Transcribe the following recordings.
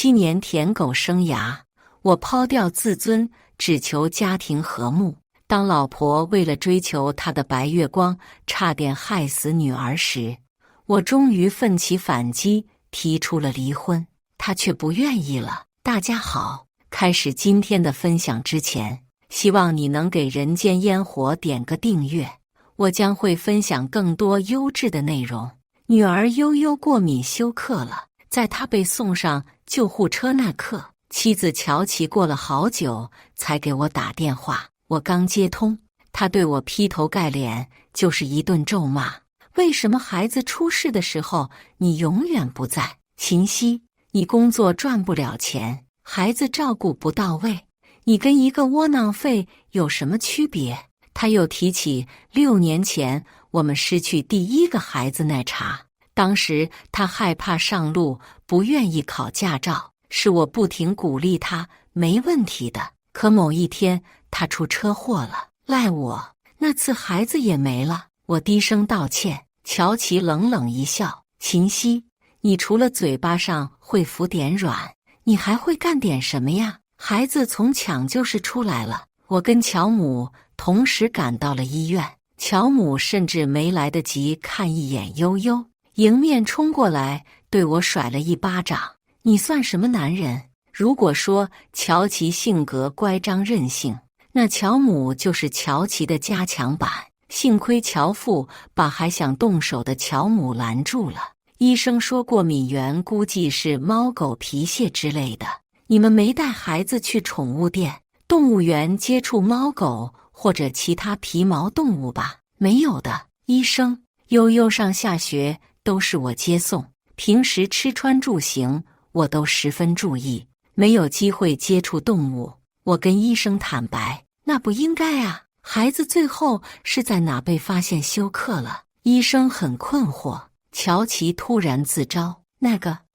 7年舔狗生涯，我抛掉自尊，只求家庭和睦。当老婆为了追求她的白月光，差点害死女儿时，我终于奋起反击，提出了离婚。她却不愿意了。大家好，开始今天的分享之前，希望你能给人间烟火点个订阅，我将会分享更多优质的内容。女儿悠悠过敏休克了，在她被送上救护车那刻，妻子乔琪过了好久才给我打电话。我刚接通，她对我劈头盖脸就是一顿咒骂。为什么孩子出事的时候你永远不在？秦夕，你工作赚不了钱，孩子照顾不到位，你跟一个窝囊废有什么区别？他又提起6年前我们失去第一个孩子那茬，当时他害怕上路，不愿意考驾照，是我不停鼓励他，没问题的。可某一天他出车祸了，赖我，那次孩子也没了。我低声道歉，乔琪冷冷一笑，秦夕，你除了嘴巴上会服点软，你还会干点什么呀？孩子从抢救室出来了，我跟乔母同时赶到了医院，乔母甚至没来得及看一眼悠悠，迎面冲过来对我甩了一巴掌。你算什么男人？如果说乔琪性格乖张任性，那乔母就是乔琪的加强版。幸亏乔父把还想动手的乔母拦住了。医生说过敏源估计是猫狗皮屑之类的。你们没带孩子去宠物店、动物园接触猫狗或者其他皮毛动物吧？没有的，医生。悠悠上下学都是我接送，平时吃穿住行我都十分注意，没有机会接触动物。我跟医生坦白，那不应该啊。孩子最后是在哪被发现休克了？医生很困惑。乔琪突然自招，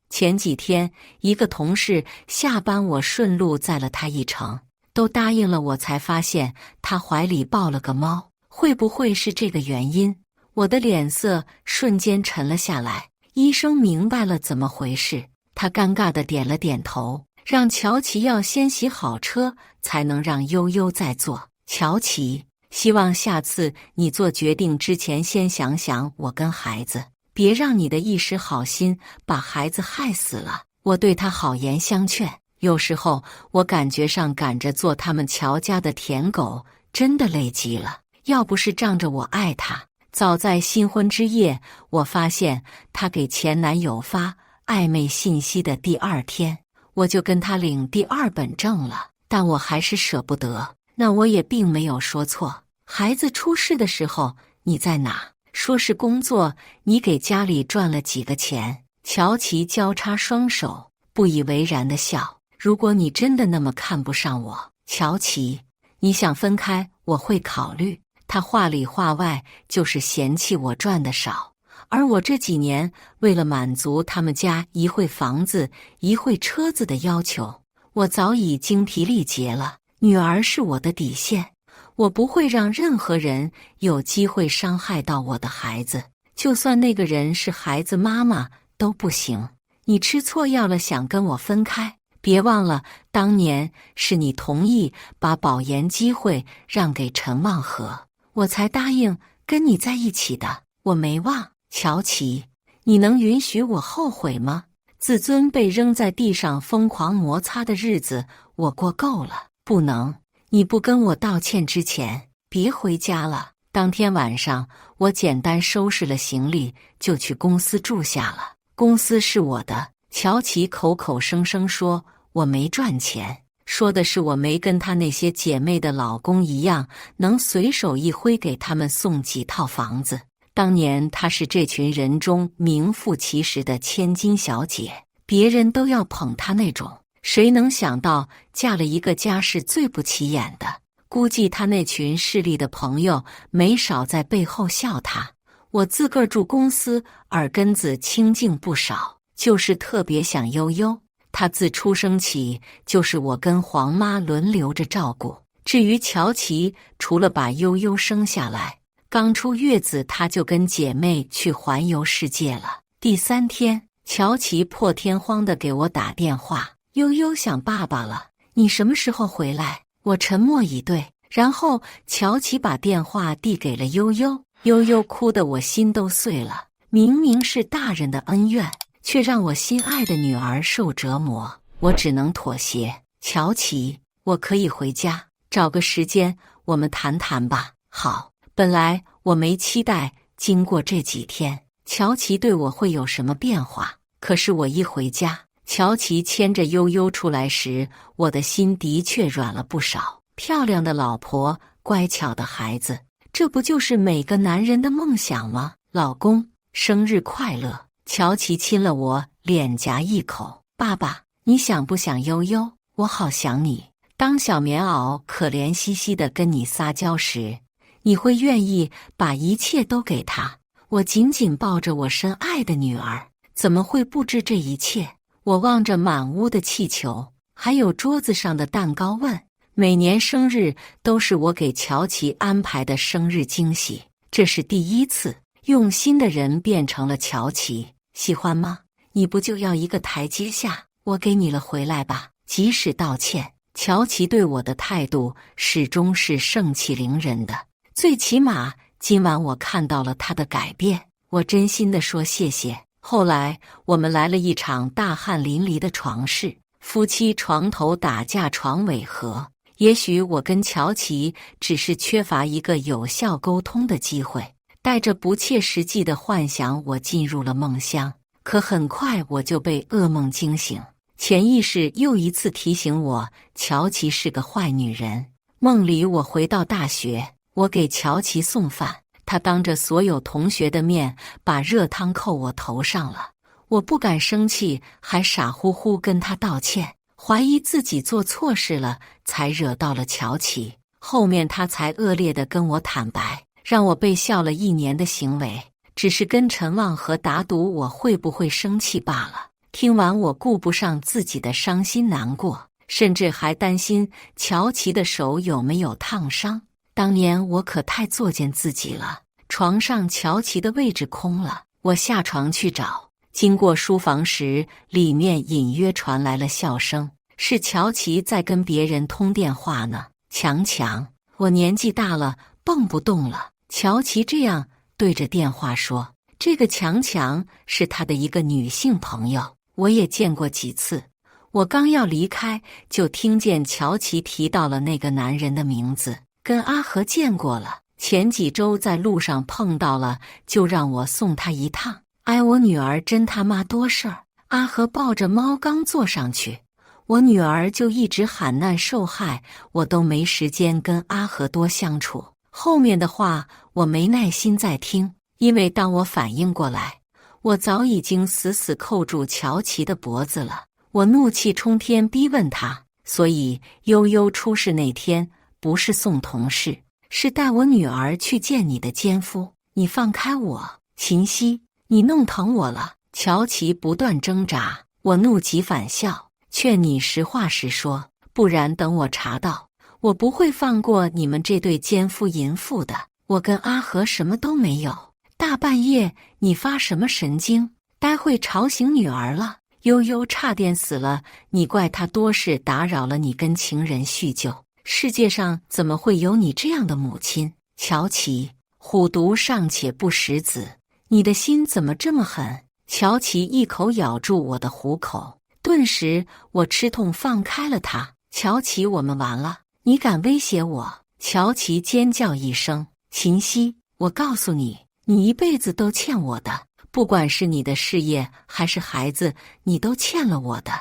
前几天一个同事下班，我顺路载了他一程，都答应了，我才发现他怀里抱了个猫，会不会是这个原因？我的脸色瞬间沉了下来。医生明白了怎么回事，他尴尬地点了点头，让乔琪要先洗好车，才能让悠悠再坐。乔琪，希望下次你做决定之前先想想我跟孩子，别让你的一时好心把孩子害死了。我对他好言相劝，有时候我感觉上赶着做他们乔家的舔狗，真的累极了。要不是仗着我爱他，早在新婚之夜，我发现他给前男友发暧昧信息的第2天，我就跟他领第2本证了。但我还是舍不得。那我也并没有说错。孩子出事的时候你在哪？说是工作，你给家里赚了几个钱？乔琪交叉双手，不以为然地笑。如果你真的那么看不上我，乔琪，你想分开，我会考虑。他话里话外就是嫌弃我赚得少，而我这几年为了满足他们家一会房子一会车子的要求，我早已精疲力竭了。女儿是我的底线，我不会让任何人有机会伤害到我的孩子，就算那个人是孩子妈妈都不行。你吃错药了，想跟我分开，别忘了当年是你同意把保研机会让给陈望和，我才答应跟你在一起的。我没忘。乔琪，你能允许我后悔吗？自尊被扔在地上疯狂摩擦的日子我过够了。不能，你不跟我道歉之前，别回家了。当天晚上，我简单收拾了行李，就去公司住下了。公司是我的，乔琪口口声声说我没赚钱，说的是我没跟他那些姐妹的老公一样，能随手一挥给他们送几套房子。当年她是这群人中名副其实的千金小姐，别人都要捧她那种。谁能想到嫁了一个家世最不起眼的？估计他那群势利的朋友没少在背后笑他。我自个儿住公司，耳根子清净不少，就是特别想悠悠。他自出生起就是我跟黄妈轮流着照顾。至于乔琪，除了把悠悠生下来，刚出月子他就跟姐妹去环游世界了。第3天，乔琪破天荒地给我打电话：悠悠想爸爸了，你什么时候回来？我沉默以对，然后乔琪把电话递给了悠悠，悠悠哭得我心都碎了。明明是大人的恩怨，却让我心爱的女儿受折磨，我只能妥协。乔琪，我可以回家，找个时间我们谈谈吧。好，本来我没期待经过这几天乔琪对我会有什么变化，可是我一回家，乔琪牵着悠悠出来时，我的心的确软了不少。漂亮的老婆，乖巧的孩子，这不就是每个男人的梦想吗？老公，生日快乐！乔琪亲了我脸颊一口。爸爸，你想不想悠悠？我好想你。当小棉袄可怜兮兮地跟你撒娇时，你会愿意把一切都给他。我紧紧抱着我深爱的女儿，怎么会不知这一切？我望着满屋的气球，还有桌子上的蛋糕，问：每年生日都是我给乔琪安排的生日惊喜，这是第一次，用心的人变成了乔琪，喜欢吗？你不就要一个台阶下？我给你了，回来吧。即使道歉，乔琪对我的态度始终是盛气凌人的。最起码今晚我看到了他的改变，我真心地说谢谢。后来我们来了一场大汗淋漓的床事，夫妻床头打架床尾和。也许我跟乔琪只是缺乏一个有效沟通的机会，带着不切实际的幻想，我进入了梦乡。可很快我就被噩梦惊醒，潜意识又一次提醒我，乔琪是个坏女人。梦里我回到大学，我给乔琪送饭，她当着所有同学的面把热汤扣我头上了。我不敢生气，还傻乎乎跟她道歉，怀疑自己做错事了，才惹到了乔琪。后面她才恶劣地跟我坦白，让我被笑了1年的行为，只是跟陈望和打赌我会不会生气罢了。听完我顾不上自己的伤心难过，甚至还担心乔琪的手有没有烫伤。当年我可太作践自己了。床上乔琪的位置空了，我下床去找，经过书房时，里面隐约传来了笑声，是乔琪在跟别人通电话呢。强强，我年纪大了，蹦不动了。乔琪这样对着电话说。这个强强是他的一个女性朋友，我也见过几次。我刚要离开，就听见乔琪提到了那个男人的名字，跟阿和见过了，前几周在路上碰到了，就让我送他一趟。哎，我女儿真他妈多事儿。阿和抱着猫刚坐上去，我女儿就一直喊难受害，我都没时间跟阿和多相处。后面的话我没耐心再听，因为当我反应过来，我早已经死死扣住乔琪的脖子了。我怒气冲天，逼问他：所以悠悠出事那天不是送同事，是带我女儿去见你的奸夫，你放开我！秦溪，你弄疼我了！乔琪不断挣扎，我怒极反笑，劝你实话实说，不然等我查到，我不会放过你们这对奸夫淫妇的。我跟阿和什么都没有，大半夜你发什么神经？待会吵醒女儿了，悠悠差点死了，你怪她多事打扰了你跟情人叙旧。世界上怎么会有你这样的母亲？乔琪，虎毒尚且不食子，你的心怎么这么狠？乔琪一口咬住我的虎口，顿时我吃痛放开了他。乔琪，我们完了，你敢威胁我？乔琪尖叫一声。秦溪，我告诉你，你一辈子都欠我的，不管是你的事业还是孩子，你都欠了我的。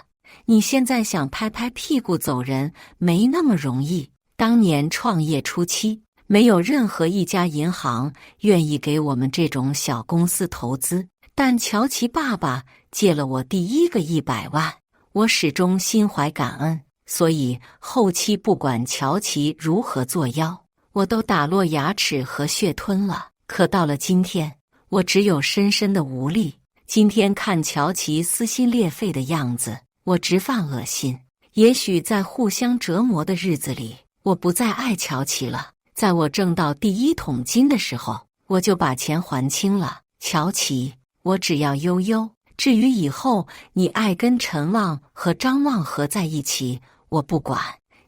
你现在想拍拍屁股走人，没那么容易。当年创业初期，没有任何一家银行愿意给我们这种小公司投资，但乔琪爸爸借了我第一个100万，我始终心怀感恩，所以后期不管乔琪如何作妖，我都打落牙齿和血吞了。可到了今天，我只有深深的无力。今天看乔琪撕心裂肺的样子，我直犯恶心。也许在互相折磨的日子里，我不再爱乔琪了。在我挣到第1桶金的时候，我就把钱还清了。乔琪，我只要悠悠，至于以后你爱跟陈旺和张旺合在一起，我不管。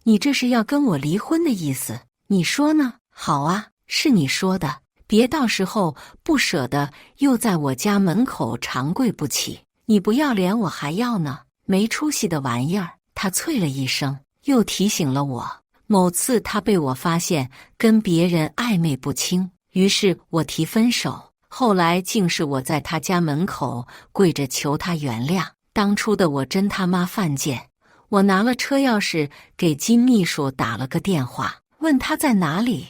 你这是要跟我离婚的意思？你说呢？好啊，是你说的，别到时候不舍得又在我家门口长跪不起。你不要脸我还要呢，没出息的玩意儿。他啐了一声，又提醒了我，某次他被我发现跟别人暧昧不清，于是我提分手。后来竟是我在他家门口跪着求他原谅，当初的我真他妈犯贱。我拿了车钥匙给金秘书打了个电话，问他在哪里。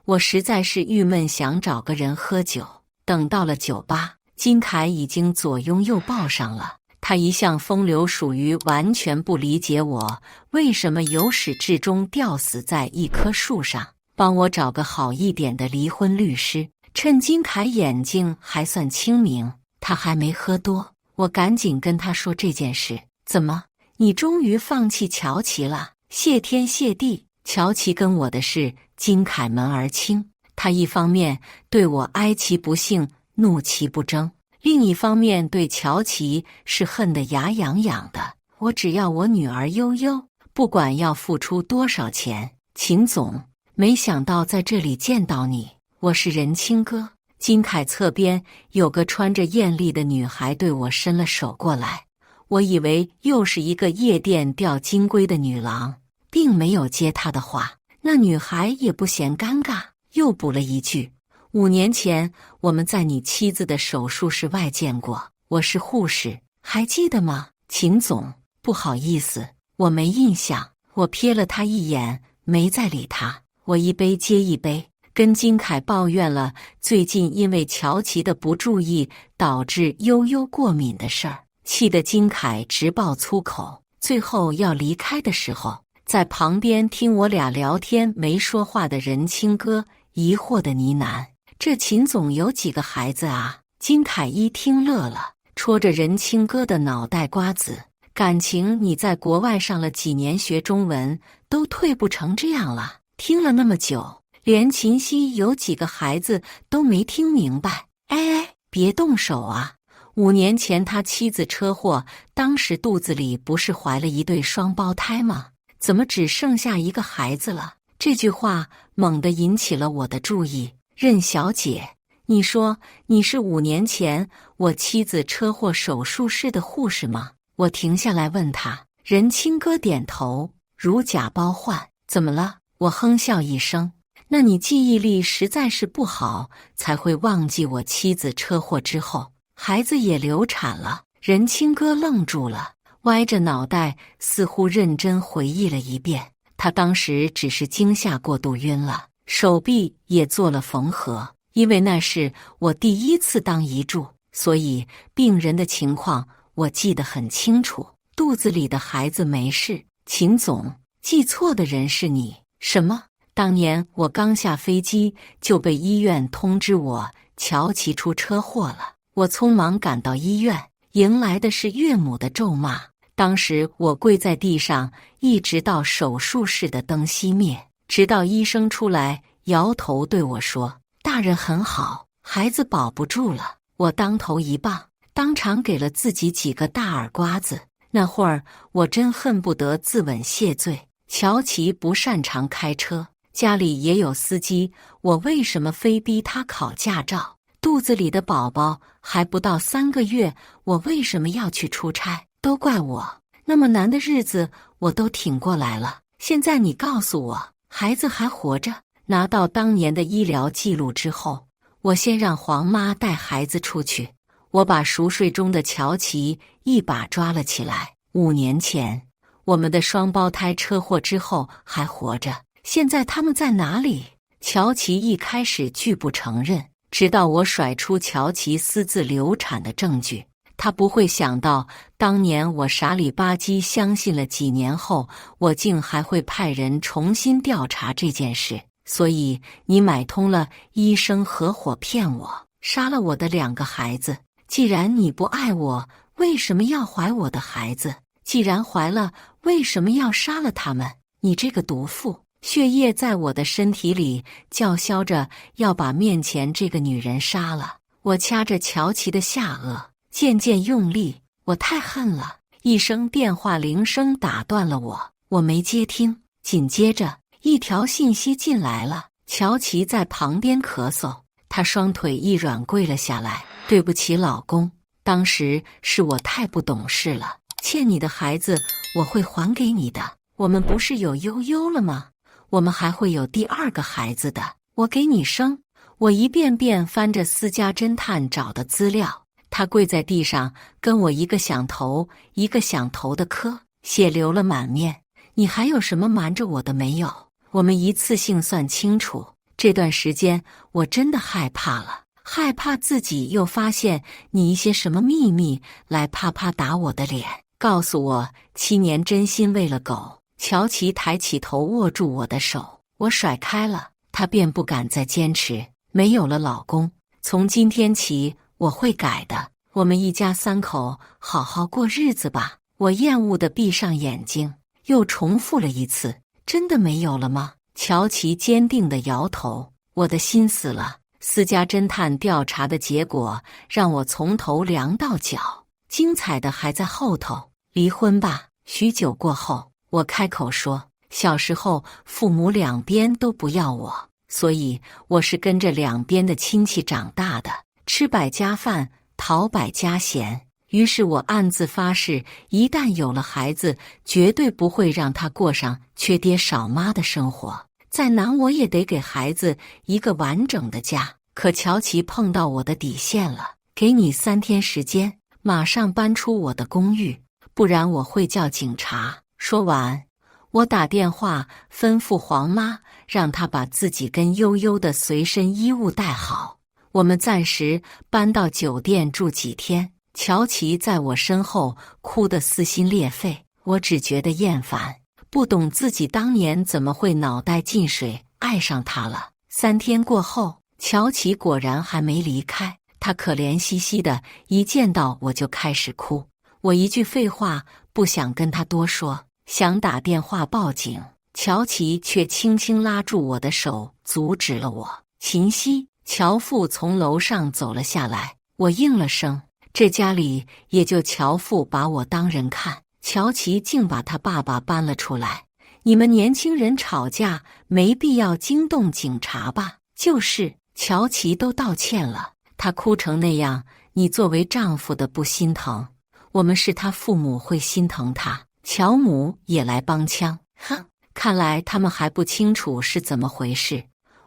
我实在是郁闷，想找个人喝酒。等到了酒吧，金凯已经左拥右抱上了。他一向风流属于完全不理解我为什么由始至终吊死在一棵树上，帮我找个好一点的离婚律师。趁金凯眼睛还算清明，他还没喝多，我赶紧跟他说这件事。怎么，你终于放弃乔琪了？谢天谢地，乔琪跟我的事，金凯门而清。他一方面对我哀其不幸，怒其不争，另一方面对乔琪是恨得牙痒痒的。我只要我女儿悠悠，不管要付出多少钱。秦总，没想到在这里见到你，我是仁清哥。金凯侧边有个穿着艳丽的女孩对我伸了手过来，我以为又是一个夜店钓金龟的女郎，并没有接她的话。那女孩也不嫌尴尬，又补了一句：5年前我们在你妻子的手术室外见过，我是护士，还记得吗？秦总，不好意思，我没印象。我瞥了他一眼，没再理他。我一杯接一杯跟金凯抱怨了最近因为乔琪的不注意导致悠悠过敏的事儿，气得金凯直爆粗口。最后要离开的时候，在旁边听我俩聊天没说话的仁清哥疑惑的呢喃：这秦总有几个孩子啊？金凯一听乐了，戳着仁清哥的脑袋瓜子：感情你在国外上了几年学中文，都退步成这样了，听了那么久，连秦夕有几个孩子都没听明白。哎，别动手啊！5年前他妻子车祸，当时肚子里不是怀了一对双胞胎吗？怎么只剩下一个孩子了？这句话猛地引起了我的注意。任小姐，你说你是5年前我妻子车祸手术室的护士吗？我停下来问他。仁清哥点头，如假包换。怎么了？我哼笑一声。那你记忆力实在是不好，才会忘记我妻子车祸之后，孩子也流产了。仁清哥愣住了，歪着脑袋，似乎认真回忆了一遍。他当时只是惊吓过度晕了，手臂也做了缝合。因为那是我第1次当遗嘱，所以病人的情况我记得很清楚。肚子里的孩子没事。秦总，记错的人是你。什么？当年我刚下飞机就被医院通知我乔琪出车祸了。我匆忙赶到医院，迎来的是岳母的咒骂。当时我跪在地上，一直到手术室的灯熄灭，直到医生出来摇头对我说：大人很好，孩子保不住了。我当头一棒，当场给了自己几个大耳刮子。那会儿我真恨不得自刎谢罪。乔琪不擅长开车，家里也有司机，我为什么非逼他考驾照？肚子里的宝宝还不到3个月，我为什么要去出差？都怪我，那么难的日子我都挺过来了。现在你告诉我，孩子还活着？拿到当年的医疗记录之后，我先让黄妈带孩子出去。我把熟睡中的乔琪一把抓了起来。5年前，我们的双胞胎车祸之后还活着，现在他们在哪里？乔琪一开始拒不承认，直到我甩出乔琪私自流产的证据。他不会想到，当年我傻里吧唧相信了几年后，我竟还会派人重新调查这件事。所以你买通了医生合伙骗我，杀了我的2个孩子。既然你不爱我，为什么要怀我的孩子？既然怀了，为什么要杀了他们？你这个毒妇！血液在我的身体里叫嚣着要把面前这个女人杀了。我掐着乔琪的下颚，渐渐用力。我太恨了！一声电话铃声打断了我，我没接听。紧接着，一条信息进来了。乔琪在旁边咳嗽，她双腿一软跪了下来。对不起，老公，当时是我太不懂事了，欠你的孩子我会还给你的。我们不是有悠悠了吗？我们还会有第二个孩子的，我给你生。我一遍遍翻着私家侦探找的资料。他跪在地上，跟我一个响头一个响头的磕，血流了满面。你还有什么瞒着我的没有？我们一次性算清楚。这段时间我真的害怕了，害怕自己又发现你一些什么秘密，来啪啪打我的脸。告诉我，7年真心为了狗。乔琪抬起头握住我的手，我甩开了，他便不敢再坚持。没有了，老公，从今天起我会改的，我们一家3口好好过日子吧。我厌恶地闭上眼睛，又重复了一次，真的没有了吗？乔琪坚定地摇头。我的心死了。私家侦探调查的结果让我从头凉到脚，精彩的还在后头。离婚吧。许久过后，我开口说，小时候父母两边都不要我，所以我是跟着两边的亲戚长大的，吃百家饭，讨百家嫌。于是我暗自发誓，一旦有了孩子，绝对不会让他过上缺爹少妈的生活，再难我也得给孩子一个完整的家。可乔琪碰到我的底线了，给你3天时间，马上搬出我的公寓，不然我会叫警察。说完，我打电话吩咐黄妈，让她把自己跟悠悠的随身衣物带好，我们暂时搬到酒店住几天。乔琪在我身后哭得撕心裂肺，我只觉得厌烦，不懂自己当年怎么会脑袋进水爱上他了。3天过后，乔琪果然还没离开，他可怜兮兮的，一见到我就开始哭。我一句废话不想跟他多说，想打电话报警，乔琪却轻轻拉住我的手，阻止了我。秦夕，乔父从楼上走了下来，我应了声。这家里也就乔父把我当人看，乔琪竟把他爸爸搬了出来。你们年轻人吵架没必要惊动警察吧？就是，乔琪都道歉了，他哭成那样，你作为丈夫的不心疼？我们是他父母会心疼他，乔母也来帮腔。哼，看来他们还不清楚是怎么回事。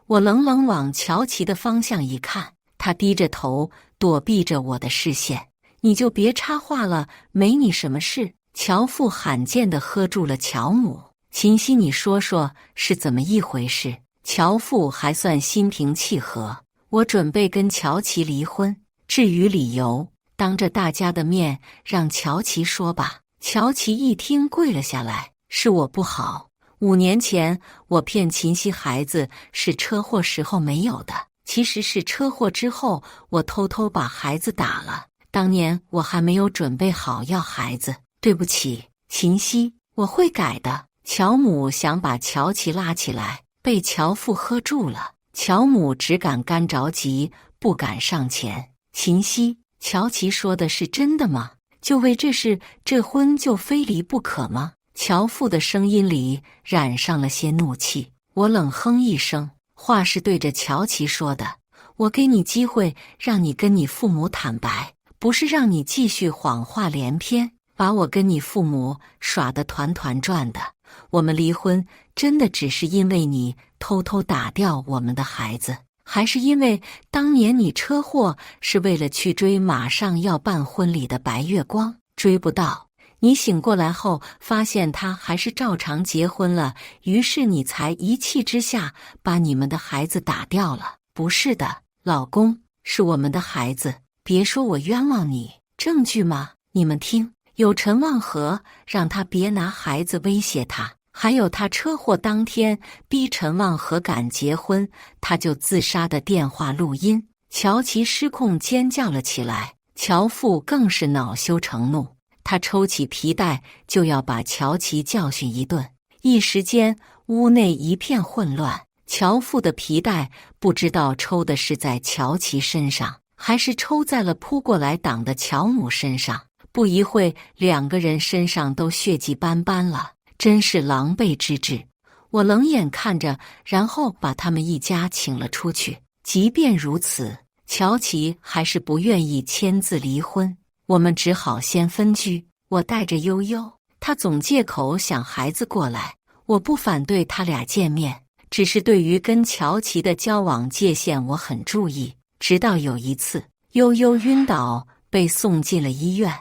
我冷冷往乔琪的方向一看，他低着头躲避着我的视线。你就别插话了，没你什么事。乔父罕见地喝住了乔母。秦夕，你说说是怎么一回事？乔父还算心平气和，我准备跟乔琪离婚，至于理由，当着大家的面让乔琪说吧。乔琪一听跪了下来，是我不好。5年前我骗秦夕孩子是车祸时候没有的，其实是车祸之后我偷偷把孩子打了，当年我还没有准备好要孩子，对不起，秦夕，我会改的。乔母想把乔琪拉起来，被乔父喝住了，乔母只敢干着急，不敢上前。秦夕，乔琪说的是真的吗？就为这事，这婚就非离不可吗？乔父的声音里染上了些怒气。我冷哼一声，话是对着乔琪说的，我给你机会让你跟你父母坦白，不是让你继续谎话连篇，把我跟你父母耍得团团转的。我们离婚真的只是因为你偷偷打掉我们的孩子，还是因为当年你车祸是为了去追马上要办婚礼的白月光，追不到，你醒过来后发现他还是照常结婚了，于是你才一气之下把你们的孩子打掉了。不是的，老公，是我们的孩子，别说我冤枉你，证据吗？你们听，有陈望和让他别拿孩子威胁他，还有他车祸当天逼陈望和赶结婚他就自杀的电话录音。乔琪失控尖叫了起来，乔父更是恼羞成怒，他抽起皮带就要把乔琪教训一顿。一时间屋内一片混乱，乔父的皮带不知道抽的是在乔琪身上还是抽在了扑过来挡的乔母身上。不一会，两个人身上都血迹斑斑了，真是狼狈之至。我冷眼看着，然后把他们一家请了出去。即便如此，乔琪还是不愿意签字离婚，我们只好先分居。我带着悠悠，他总借口想孩子过来。我不反对他俩见面，只是对于跟乔琪的交往界限我很注意。直到有一次，悠悠晕倒被送进了医院，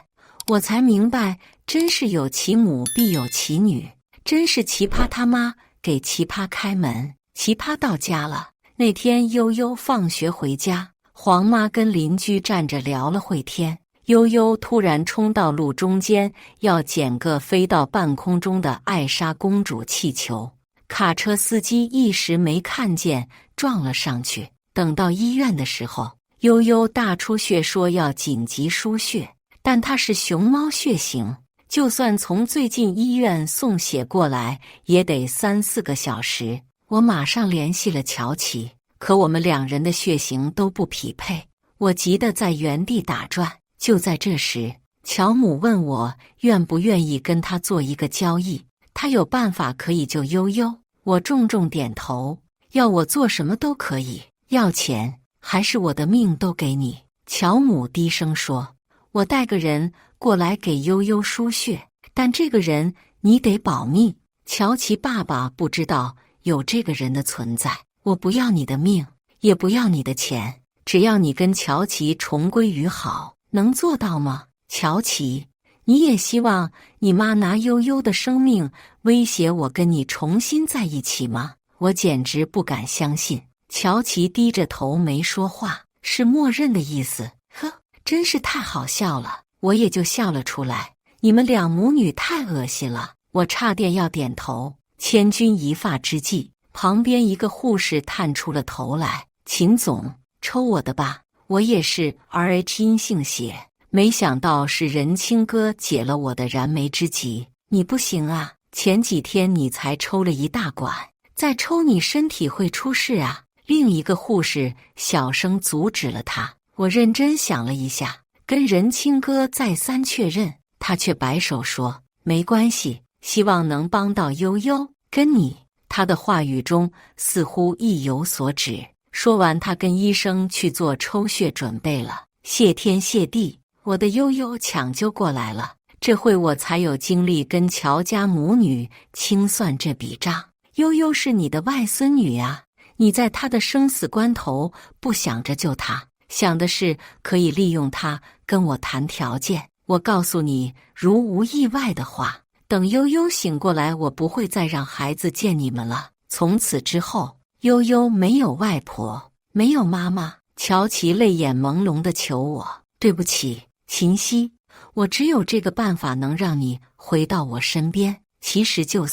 我才明白，真是有其母必有其女，真是奇葩他妈给奇葩开门。奇葩到家了。那天悠悠放学回家，黄妈跟邻居站着聊了会天，悠悠突然冲到路中间，要捡个飞到半空中的艾莎公主气球。卡车司机一时没看见，撞了上去。等到医院的时候，悠悠大出血，说要紧急输血，但她是熊猫血型，就算从最近医院送血过来，也得3-4个小时。我马上联系了乔琪，可我们两人的血型都不匹配，我急得在原地打转。就在这时，乔母问我愿不愿意跟他做一个交易，他有办法可以救悠悠。我重重点头，要我做什么都可以，要钱还是我的命都给你。乔母低声说，我带个人过来给悠悠输血，但这个人你得保密。乔琪爸爸不知道有这个人的存在，我不要你的命，也不要你的钱，只要你跟乔琪重归于好，能做到吗？乔琪，你也希望你妈拿悠悠的生命威胁我跟你重新在一起吗？我简直不敢相信。乔琪低着头没说话，是默认的意思。呵，真是太好笑了，我也就笑了出来。你们两母女太恶心了，我差点要点头。千钧一发之际，旁边一个护士探出了头来，秦总，抽我的吧，我也是 Rh 阴性血，没想到是仁清哥解了我的燃眉之急。你不行啊，前几天你才抽了一大管，再抽你身体会出事啊。另一个护士小声阻止了他。我认真想了一下，跟仁清哥再三确认，他却摆手说没关系，希望能帮到悠悠，跟你。他的话语中似乎意有所指。说完，他跟医生去做抽血准备了。谢天谢地，我的悠悠抢救过来了，这会我才有精力跟乔家母女清算这笔账。悠悠是你的外孙女啊，你在她的生死关头不想着救她，想的是可以利用她跟我谈条件。我告诉你，如无意外的话，等悠悠醒过来，我不会再让孩子见你们了。从此之后，悠悠没有外婆，没有妈妈。乔琪泪眼朦胧地求我，对不起，秦溪，我只有这个办法能让你回到我身边。其实就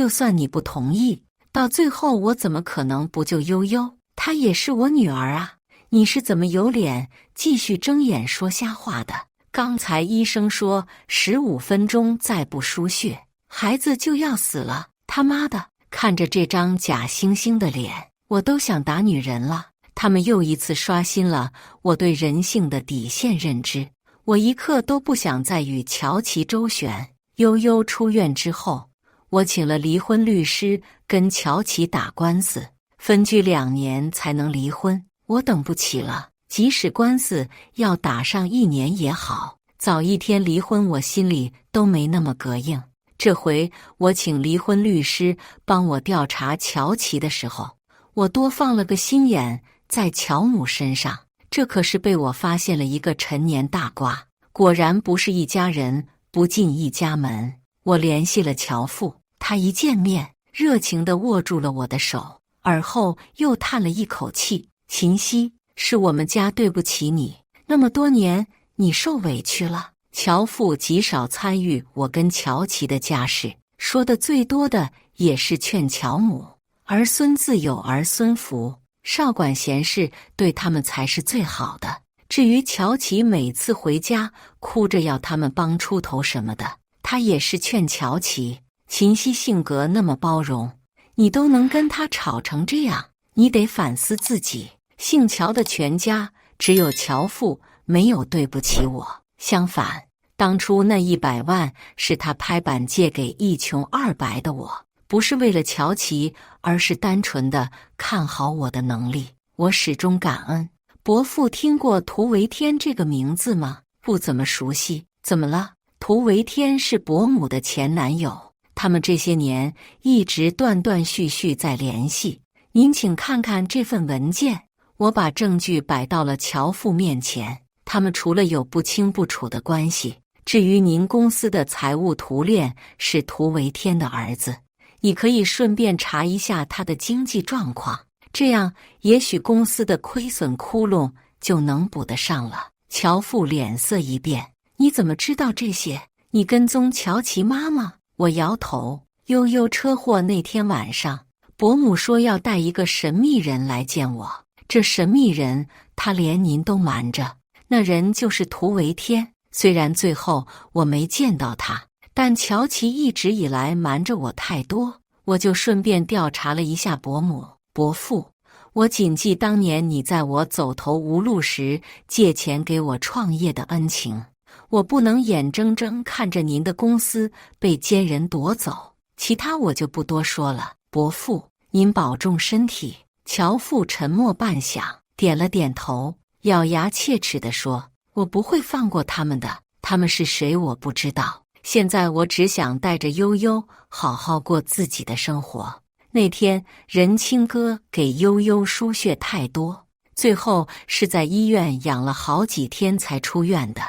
算你不同意，到最后我怎么可能不救悠悠？她也是我女儿啊！你是怎么有脸继续睁眼说瞎话的？刚才医生说15分钟再不输血，孩子就要死了。他妈的！看着这张假惺惺的脸，我都想打女人了。他们又一次刷新了我对人性的底线认知。我一刻都不想再与乔琪周旋。悠悠出院之后，我请了离婚律师跟乔琪打官司，分居2年才能离婚。我等不起了，即使官司要打上1年也好，早一天离婚我心里都没那么膈应。这回我请离婚律师帮我调查乔琪的时候，我多放了个心眼在乔母身上，这可是被我发现了一个陈年大瓜。果然不是一家人不进一家门。我联系了乔父，他一见面热情地握住了我的手，而后又叹了一口气，秦溪，是我们家对不起你，那么多年你受委屈了。乔父极少参与我跟乔琪的家事，说的最多的也是劝乔母，儿孙自有儿孙福，少管闲事对他们才是最好的。至于乔琪每次回家哭着要他们帮出头什么的，他也是劝乔琪，秦溪性格那么包容，你都能跟他吵成这样，你得反思自己。姓乔的全家只有乔父没有对不起我。相反，当初那100万是他拍板借给一穷二白的我，不是为了乔琪，而是单纯的看好我的能力。我始终感恩。伯父听过涂维天这个名字吗？不怎么熟悉。怎么了？涂维天是伯母的前男友，他们这些年一直断断续续在联系。您请看看这份文件。我把证据摆到了乔父面前，他们除了有不清不楚的关系，至于您公司的财务图链是涂维天的儿子，你可以顺便查一下他的经济状况，这样也许公司的亏损窟窿就能补得上了。乔父脸色一变，你怎么知道这些？你跟踪乔琪妈妈？我摇头。悠悠车祸那天晚上，伯母说要带一个神秘人来见我，这神秘人他连您都瞒着，那人就是涂维天。虽然最后我没见到他，但乔琪一直以来瞒着我太多，我就顺便调查了一下伯母。伯父，我谨记当年你在我走投无路时借钱给我创业的恩情，我不能眼睁睁看着您的公司被奸人夺走，其他我就不多说了。伯父，您保重身体。乔父沉默半晌，点了点头，咬牙切齿地说：我不会放过他们的，他们是谁我不知道，现在我只想带着悠悠好好过自己的生活。那天仁清哥给悠悠输血太多，最后是在医院养了好几天才出院的，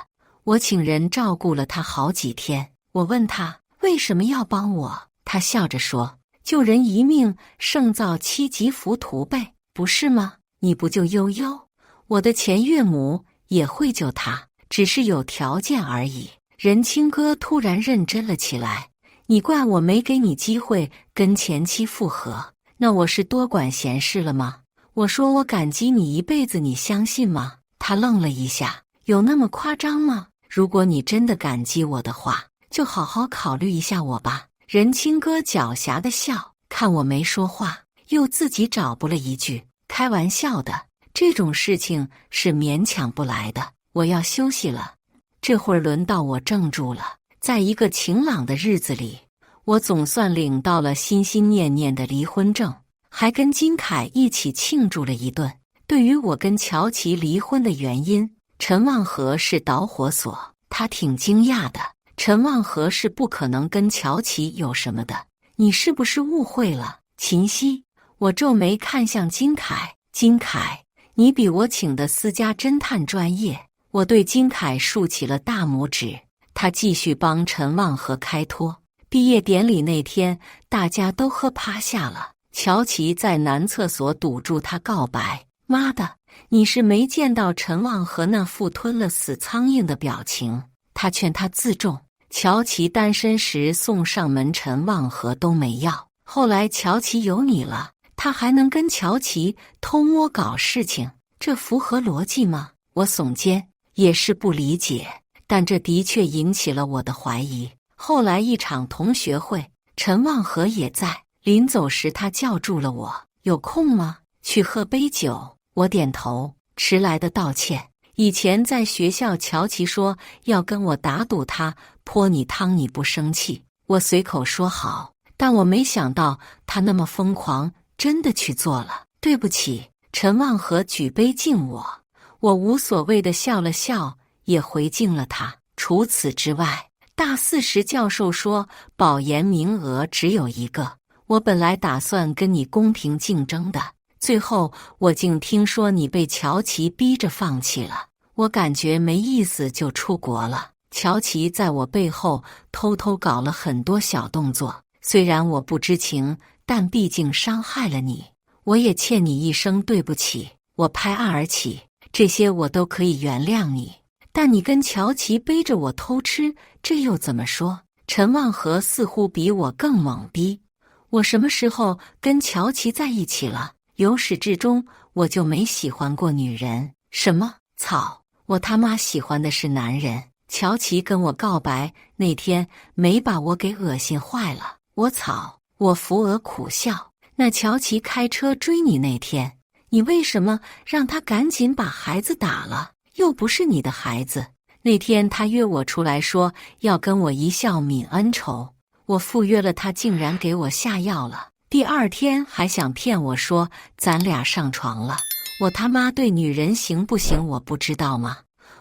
我请人照顾了他好几天。我问他为什么要帮我，他笑着说：救人一命胜造7级浮屠呗，不是吗？你不救悠悠，我的前岳母也会救他，只是有条件而已。仁清哥突然认真了起来，你怪我没给你机会跟前妻复合，那我是多管闲事了吗？我说我感激你一辈子，你相信吗？他愣了一下，有那么夸张吗？如果你真的感激我的话，就好好考虑一下我吧。仁清哥狡黠的笑，看我没说话，又自己找补了一句：开玩笑的，这种事情是勉强不来的，我要休息了。这会儿轮到我怔住了。在一个晴朗的日子里，我总算领到了心心念念的离婚证，还跟金凯一起庆祝了一顿。对于我跟乔琪离婚的原因，陈望和是导火索，他挺惊讶的。陈望和是不可能跟乔琪有什么的，你是不是误会了？秦夕，我皱眉看向金凯，金凯，你比我请的私家侦探专业。我对金凯竖起了大拇指。他继续帮陈望和开脱。毕业典礼那天，大家都喝趴下了，乔琪在男厕所堵住他告白。妈的，你是没见到陈望和那副吞了死苍蝇的表情。他劝他自重。乔琪单身时送上门，陈望和都没要，后来乔琪有你了，他还能跟乔琪偷摸搞事情，这符合逻辑吗？我耸肩，也是不理解，但这的确引起了我的怀疑。后来一场同学会，陈望和也在，临走时他叫住了我：有空吗？去喝杯酒。我点头，迟来的道歉。以前在学校，乔琪说要跟我打赌他泼你汤你不生气，我随口说好，但我没想到他那么疯狂，真的去做了。对不起。陈望和举杯敬我，我无所谓的笑了笑，也回敬了他。除此之外，大4时教授说保研名额只有1个，我本来打算跟你公平竞争的，最后我竟听说你被乔琪逼着放弃了，我感觉没意思就出国了。乔琪在我背后偷偷搞了很多小动作，虽然我不知情，但毕竟伤害了你，我也欠你一声对不起。我拍案而起，这些我都可以原谅你，但你跟乔琪背着我偷吃，这又怎么说？陈望和似乎比我更懵逼。我什么时候跟乔琪在一起了？由始至终我就没喜欢过女人。什么？操！我他妈喜欢的是男人。乔琪跟我告白那天没把我给恶心坏了。我操！我扶额苦笑。那乔琪开车追你那天，你为什么让他赶紧把孩子打了？又不是你的孩子。那天他约我出来说要跟我一笑泯恩仇，我赴约了，他竟然给我下药了。第二天还想骗我说咱俩上床了。我他妈对女人行不行我不知道吗？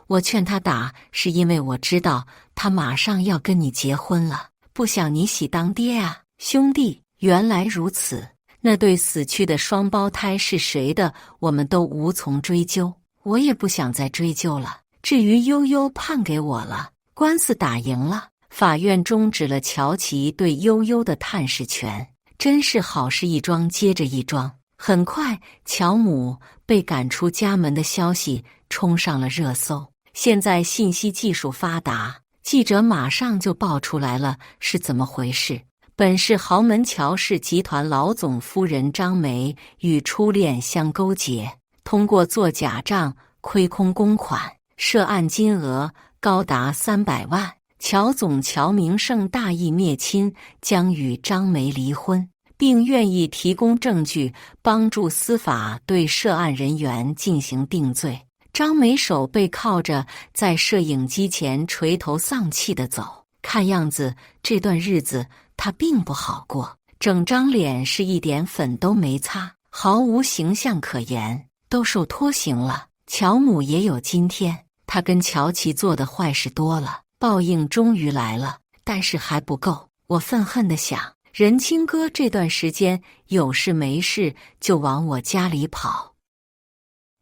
我劝他打是因为我知道他马上要跟你结婚了，不想你喜当爹啊。兄弟，原来如此。那对死去的双胞胎是谁的，我们都无从追究，我也不想再追究了。至于悠悠判给我了，官司打赢了，法院终止了乔琪对悠悠的探视权。真是好事一桩接着一桩。很快，乔母被赶出家门的消息冲上了热搜。现在信息技术发达，记者马上就爆出来了是怎么回事。本是豪门乔氏集团老总夫人张梅与初恋相勾结，通过做假账亏空公款，涉案金额高达300万。乔总乔明胜大义灭亲，将与张梅离婚，并愿意提供证据，帮助司法对涉案人员进行定罪。张梅手被铐着，在摄影机前垂头丧气地走，看样子这段日子他并不好过，整张脸是一点粉都没擦，毫无形象可言，都受拖刑了。乔母也有今天，他跟乔琪做的坏事多了，报应终于来了，但是还不够。我愤恨地想，仁清哥这段时间有事没事就往我家里跑，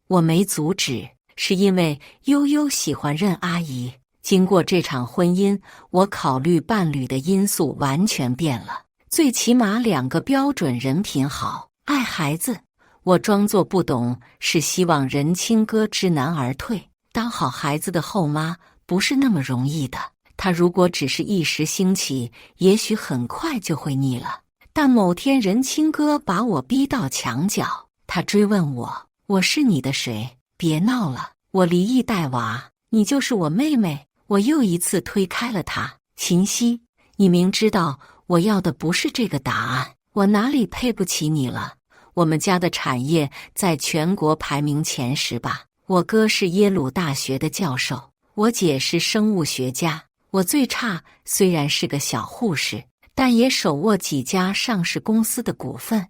我没阻止，是因为悠悠喜欢任阿姨。经过这场婚姻，我考虑伴侣的因素完全变了，最起码2个标准：人品好，爱孩子。我装作不懂，是希望仁清哥知难而退。当好孩子的后妈不是那么容易的，他如果只是一时兴起，也许很快就会腻了。但某天仁清哥把我逼到墙角，他追问我：我是你的谁？别闹了，我离异带娃，你就是我妹妹。我又一次推开了他。秦溪，你明知道我要的不是这个答案，我哪里配不起你了？我们家的产业在全国排名前10吧。我哥是耶鲁大学的教授，我姐是生物学家，我最差虽然是个小护士，但也手握几家上市公司的股份。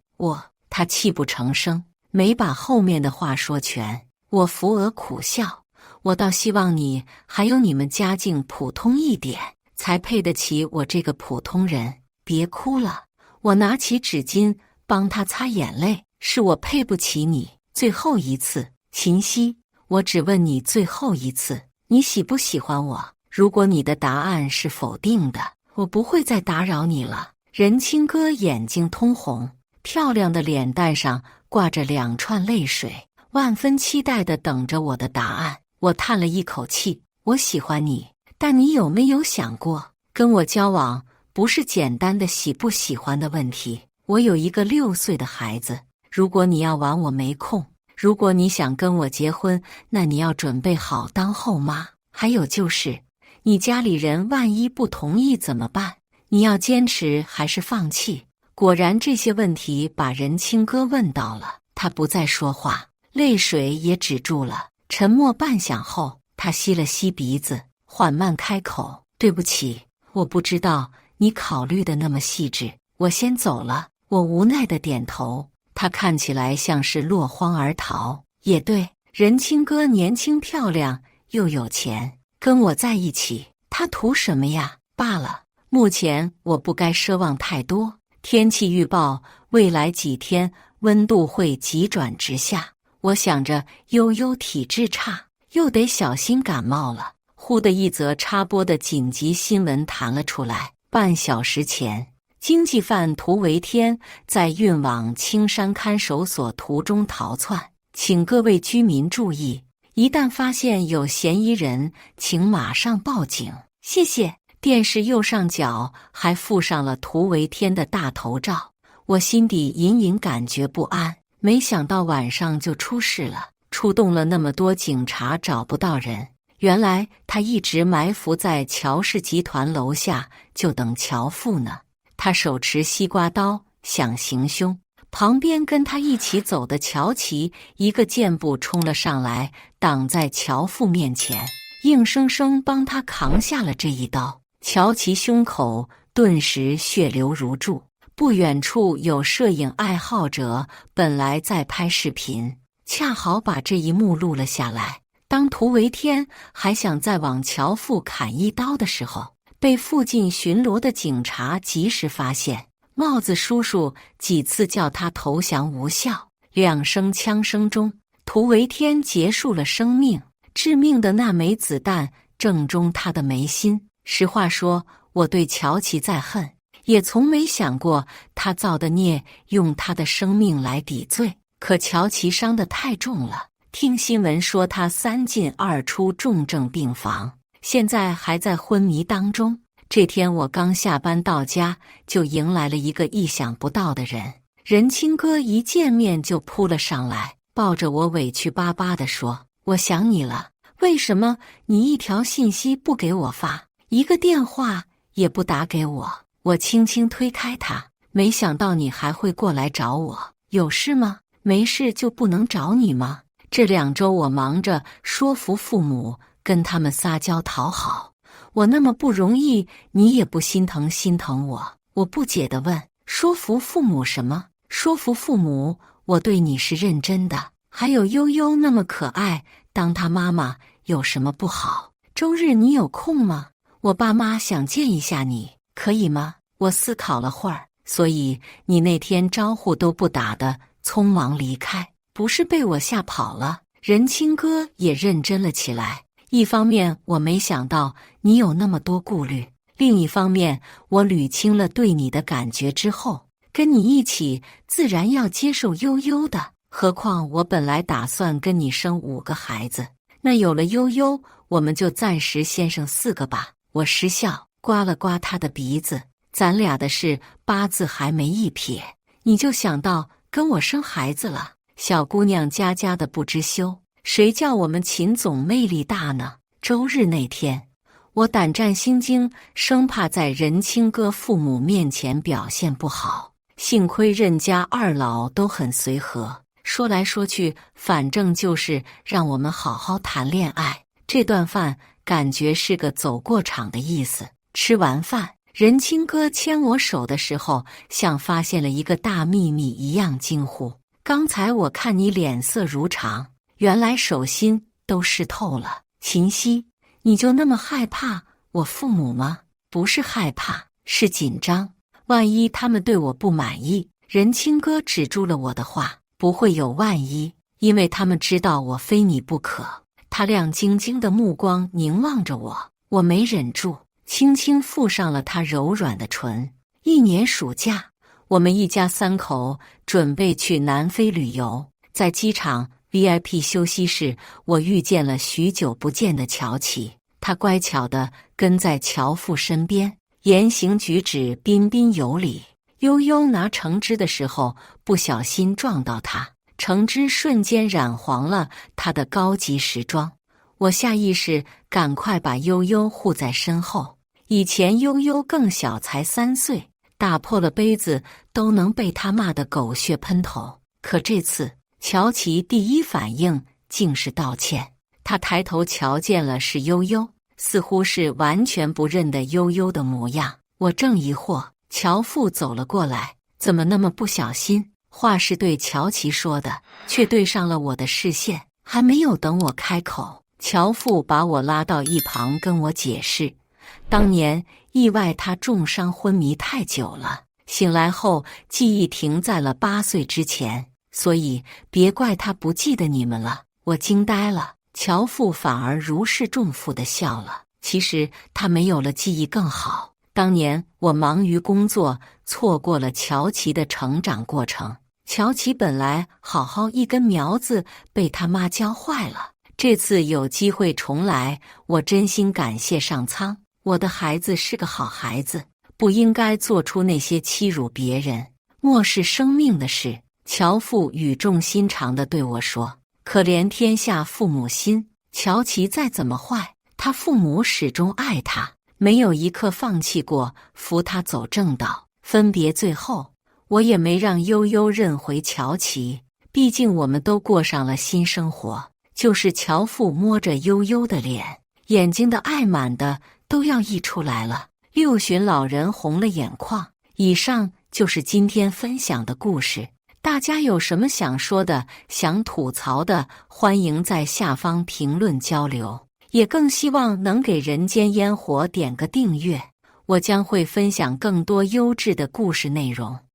他泣不成声，没把后面的话说全。我扶额苦笑，我倒希望你还有你们家境普通一点，才配得起我这个普通人。别哭了，我拿起纸巾帮他擦眼泪。是我配不起你，最后一次，秦溪，我只问你最后一次，你喜不喜欢我？如果你的答案是否定的，我不会再打扰你了。仁清哥眼睛通红，漂亮的脸蛋上挂着2串泪水，万分期待地等着我的答案。我叹了一口气，我喜欢你，但你有没有想过，跟我交往不是简单的喜不喜欢的问题。我有一个6岁的孩子，如果你要玩我没空，如果你想跟我结婚，那你要准备好当后妈。还有就是，你家里人万一不同意怎么办？你要坚持还是放弃？果然这些问题把仁清哥问到了，他不再说话，泪水也止住了。沉默半晌后，他吸了吸鼻子，缓慢开口：对不起，我不知道你考虑的那么细致，我先走了。我无奈地点头，他看起来像是落荒而逃。也对，仁清哥年轻漂亮又有钱，跟我在一起，他图什么呀？罢了，目前我不该奢望太多。天气预报，未来几天温度会急转直下。我想着悠悠体质差，又得小心感冒了。忽的一则插播的紧急新闻弹了出来。半小时前，经济犯涂维天在运往青山看守所途中逃窜，请各位居民注意，一旦发现有嫌疑人，请马上报警。谢谢。电视右上角还附上了涂维天的大头照，我心底隐隐感觉不安。没想到晚上就出事了，出动了那么多警察找不到人，原来他一直埋伏在乔氏集团楼下，就等乔父呢。他手持西瓜刀想行凶，旁边跟他一起走的乔琪一个箭步冲了上来，挡在乔父面前，硬生生帮他扛下了这一刀。乔琪胸口顿时血流如注。不远处有摄影爱好者本来在拍视频，恰好把这一幕录了下来。当涂维天还想再往乔父砍一刀的时候，被附近巡逻的警察及时发现。帽子叔叔几次叫他投降无效，两声枪声中，涂维天结束了生命。致命的那枚子弹正中他的眉心。实话说，我对乔琪再恨，也从没想过他造的孽用他的生命来抵罪。可乔琪伤得太重了，听新闻说他3进2出重症病房，现在还在昏迷当中。这天我刚下班到家，就迎来了一个意想不到的人。仁清哥一见面就扑了上来，抱着我委屈巴巴地说：“我想你了，为什么你一条信息不给我发，一个电话也不打给我？”我轻轻推开他，没想到你还会过来找我，有事吗？没事就不能找你吗？这2周我忙着说服父母，跟他们撒娇讨好。我那么不容易，你也不心疼我？我不解地问：说服父母什么？说服父母我对你是认真的，还有悠悠那么可爱，当她妈妈有什么不好？周日你有空吗？我爸妈想见一下你，可以吗？我思考了会儿，所以你那天招呼都不打的匆忙离开，不是被我吓跑了？仁清哥也认真了起来。一方面我没想到你有那么多顾虑，另一方面我捋清了对你的感觉之后，跟你一起自然要接受悠悠的。何况我本来打算跟你生5个孩子，那有了悠悠，我们就暂时先生4个吧。我失笑，刮了刮他的鼻子。咱俩的事8字还没一撇，你就想到跟我生孩子了？小姑娘家家的不知羞，谁叫我们秦总魅力大呢？周日那天，我胆战心惊，生怕在仁清哥父母面前表现不好。幸亏任家2老都很随和，说来说去，反正就是让我们好好谈恋爱。这顿饭感觉是个走过场的意思。吃完饭，仁清哥牵我手的时候，像发现了一个大秘密一样惊呼：刚才我看你脸色如常，原来手心都湿透了。秦溪，你就那么害怕我父母吗？不是害怕，是紧张。万一他们对我不满意？仁清哥止住了我的话：不会有万一，因为他们知道我非你不可。他亮晶晶的目光凝望着我，我没忍住，轻轻附上了他柔软的唇。1年暑假，我们一家3口准备去南非旅游，在机场 VIP 休息室，我遇见了许久不见的乔琪。他乖巧地跟在乔父身边，言行举止彬彬有礼。悠悠拿橙汁的时候不小心撞到他，橙汁瞬间染黄了他的高级时装。我下意识赶快把悠悠护在身后。以前悠悠更小，才3岁，打破了杯子都能被他骂得狗血喷头。可这次乔琪第一反应竟是道歉。他抬头瞧见了是悠悠，似乎是完全不认得悠悠的模样。我正疑惑，乔父走了过来，怎么那么不小心？话是对乔琪说的，却对上了我的视线。还没有等我开口，乔父把我拉到一旁跟我解释，当年意外他重伤昏迷太久了，醒来后记忆停在了8岁之前，所以别怪他不记得你们了。我惊呆了，乔父反而如释重负地笑了。其实他没有了记忆更好，当年我忙于工作，错过了乔琪的成长过程。乔琪本来好好一根苗子，被他妈教坏了。这次有机会重来，我真心感谢上苍。我的孩子是个好孩子，不应该做出那些欺辱别人、漠视生命的事。乔父语重心长地对我说：可怜天下父母心，乔琪再怎么坏，他父母始终爱他，没有一刻放弃过扶他走正道。分别最后，我也没让悠悠认回乔琪，毕竟我们都过上了新生活。就是乔父摸着悠悠的脸，眼睛的爱满的都要溢出来了。六旬老人红了眼眶。以上就是今天分享的故事，大家有什么想说的、想吐槽的，欢迎在下方评论交流。也更希望能给人间烟火点个订阅，我将会分享更多优质的故事内容。